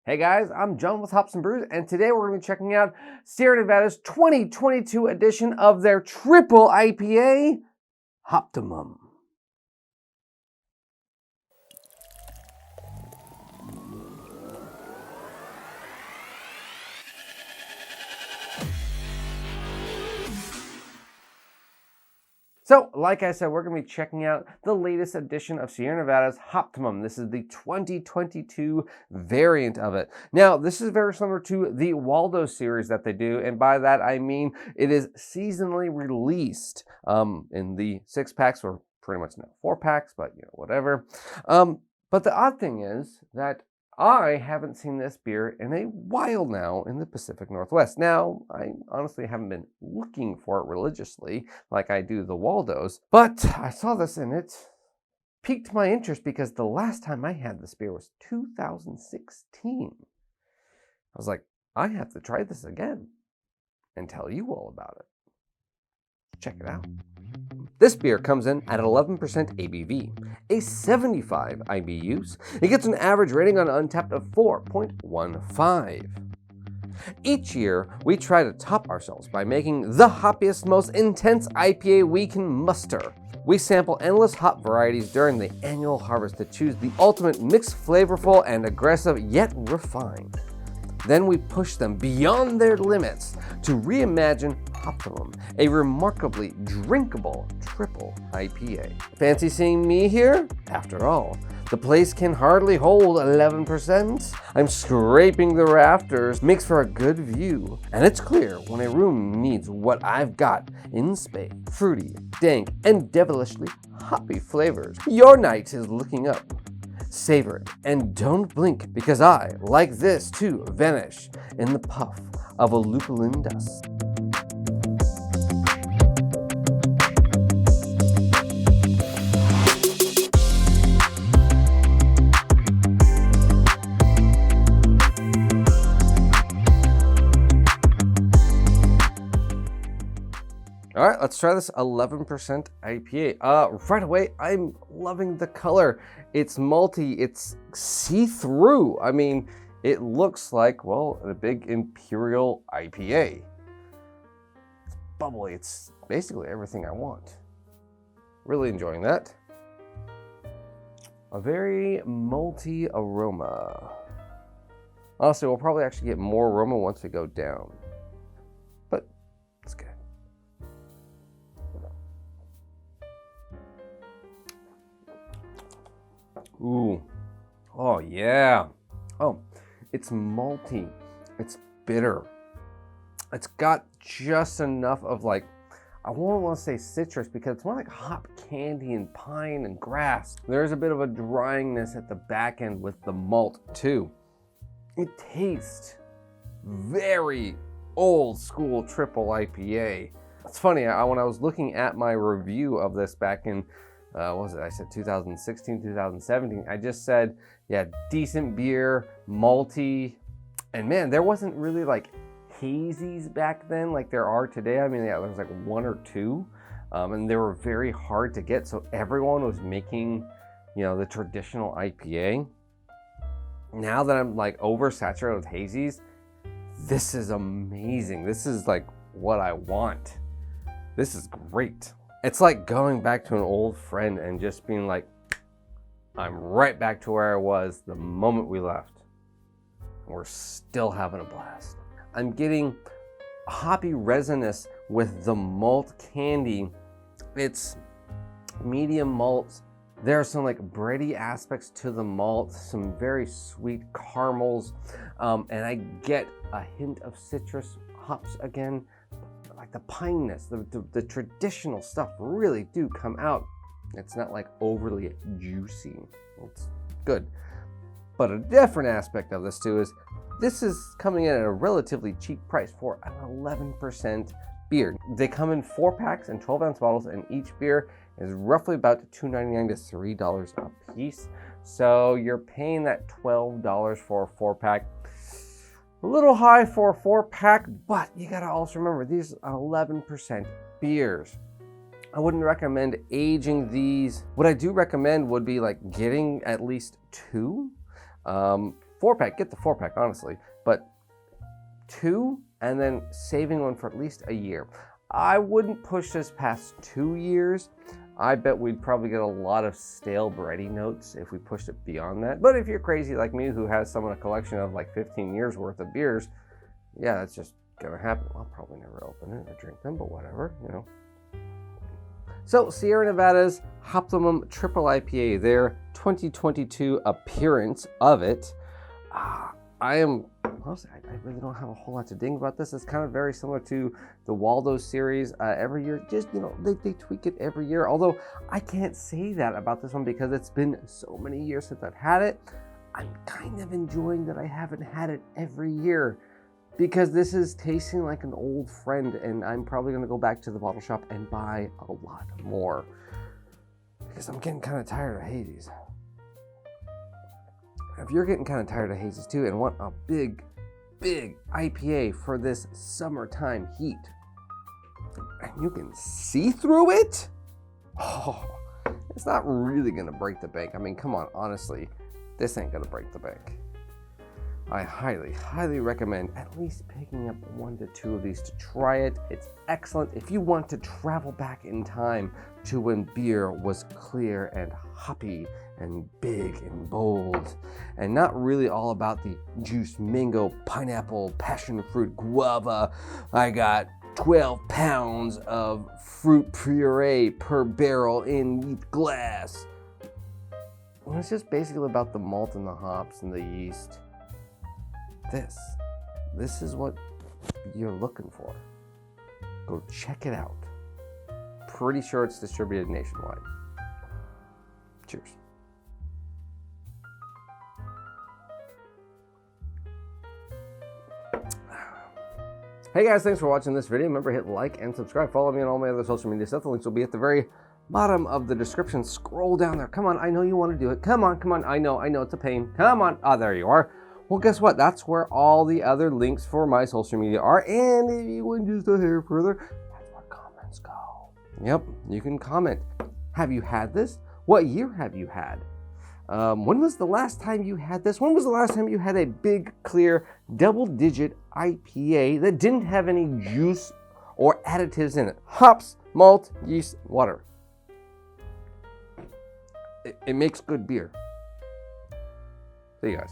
Hey guys, I'm John with Hops and Brews, and today we're going to be checking out Sierra Nevada's 2022 edition of their Triple IPA, Hoptimum. So, like I said, we're going to be checking out the latest edition of Sierra Nevada's Hoptimum. This is the 2022 variant of it. Now, this is very similar to the Waldo series that they do, and by that I mean it is seasonally released in the 6-packs, or pretty much now 4-packs, but you know, whatever. But the odd thing is that I haven't seen this beer in a while now in the Pacific Northwest. Now, I honestly haven't been looking for it religiously like I do the Waldos, but I saw this and it piqued my interest because the last time I had this beer was 2016. I was like, I have to try this again and tell you all about it. Check it out. This beer comes in at 11% ABV, a 75 IBUs. It gets an average rating on Untappd of 4.15. Each year, we try to top ourselves by making the hoppiest, most intense IPA we can muster. We sample endless hop varieties during the annual harvest to choose the ultimate mix-flavorful and aggressive yet refined. Then we push them beyond their limits to reimagine Hoptimum, a remarkably drinkable triple IPA. Fancy seeing me here? After all, the place can hardly hold 11%. I'm scraping the rafters, makes for a good view. And it's clear when a room needs what I've got in spades. Fruity, dank, and devilishly hoppy flavors. Your night is looking up. Savor it and don't blink, because I, like this too, vanish in the puff of a lupulin dust. All right, let's try this 11% IPA. Right away, I'm loving the color. It's malty, it's see-through. I mean, it looks like, well, a big imperial IPA. It's bubbly, it's basically everything I want. Really enjoying that. A very malty aroma. Honestly, we'll probably actually get more aroma once we go down. But it's good. Ooh, oh yeah. Oh, it's malty, it's bitter. It's got just enough of like, I won't want to say citrus because it's more like hop candy and pine and grass. There's a bit of a dryingness at the back end with the malt too. It tastes very old school triple IPA. It's funny, when I was looking at my review of this back in what was it? I said 2016, 2017. I just said, yeah, decent beer, malty, and man, there wasn't really like hazies back then like there are today. I mean, yeah, there was like one or two, and they were very hard to get. So everyone was making, you know, the traditional IPA. Now that I'm like oversaturated with hazies, this is amazing. This is like what I want. This is great. It's like going back to an old friend and just being like, I'm right back to where I was the moment we left. We're still having a blast. I'm getting hoppy resinous with the malt candy. It's medium malt. There are some like bready aspects to the malt, some very sweet caramels, and I get a hint of citrus hops again. Like the pineness, the traditional stuff really do come out. It's not like overly juicy. It's good. But a different aspect of this too is this is coming in at a relatively cheap price for an 11% beer. They come in 4-packs and 12-ounce bottles, and each beer is roughly about $2.99 to $3 a piece. So you're paying that $12 for a 4-pack. A little high for a 4-pack, but you gotta also remember these are 11% beers. I wouldn't recommend aging these. What I do recommend would be like getting at least 2. 4-pack, get the 4-pack, honestly, but 2 and then saving one for at least a year. I wouldn't push this past 2 years. I bet we'd probably get a lot of stale bready notes if we pushed it beyond that. But if you're crazy like me, who has some in a collection of like 15 years worth of beers, yeah, that's just gonna happen. I'll probably never open it or drink them, but whatever, you know. So Sierra Nevada's Hoptimum Triple IPA, their 2022 appearance of it. Honestly, I really don't have a whole lot to ding about this. It's kind of very similar to the Waldo series. Every year, just, you know, they tweak it every year. Although I can't say that about this one because it's been so many years since I've had it. I'm kind of enjoying that I haven't had it every year because this is tasting like an old friend, and I'm probably going to go back to the bottle shop and buy a lot more because I'm getting kind of tired of hazies. If you're getting kind of tired of hazies too and want a big IPA for this summertime heat, and you can see through it, it's not really gonna break the bank. I mean, come on, honestly, this ain't gonna break the bank. I highly recommend at least picking up 1 to 2 of these to try it. It's excellent if you want to travel back in time to when beer was clear and hoppy and big and bold and not really all about the juice, mango, pineapple, passion fruit, guava. I got 12 pounds of fruit puree per barrel in each glass. Well, it's just basically about the malt and the hops and the yeast. This is what you're looking for. Go check it out. Pretty sure it's distributed nationwide. Cheers. Hey guys, thanks for watching this video. Remember, hit like and subscribe. Follow me on all my other social media stuff. The links will be at the very bottom of the description. Scroll down there. Come on, I know you want to do it. Come on. I know it's a pain. Come on. Ah, there you are. Well, guess what? That's where all the other links for my social media are. And if you went just a hair further, that's where comments go. Yep, you can comment. Have you had this? What year have you had? When was the last time you had this? When was the last time you had a big, clear, double-digit IPA that didn't have any juice or additives in it? Hops, malt, yeast, water. It makes good beer. See you guys.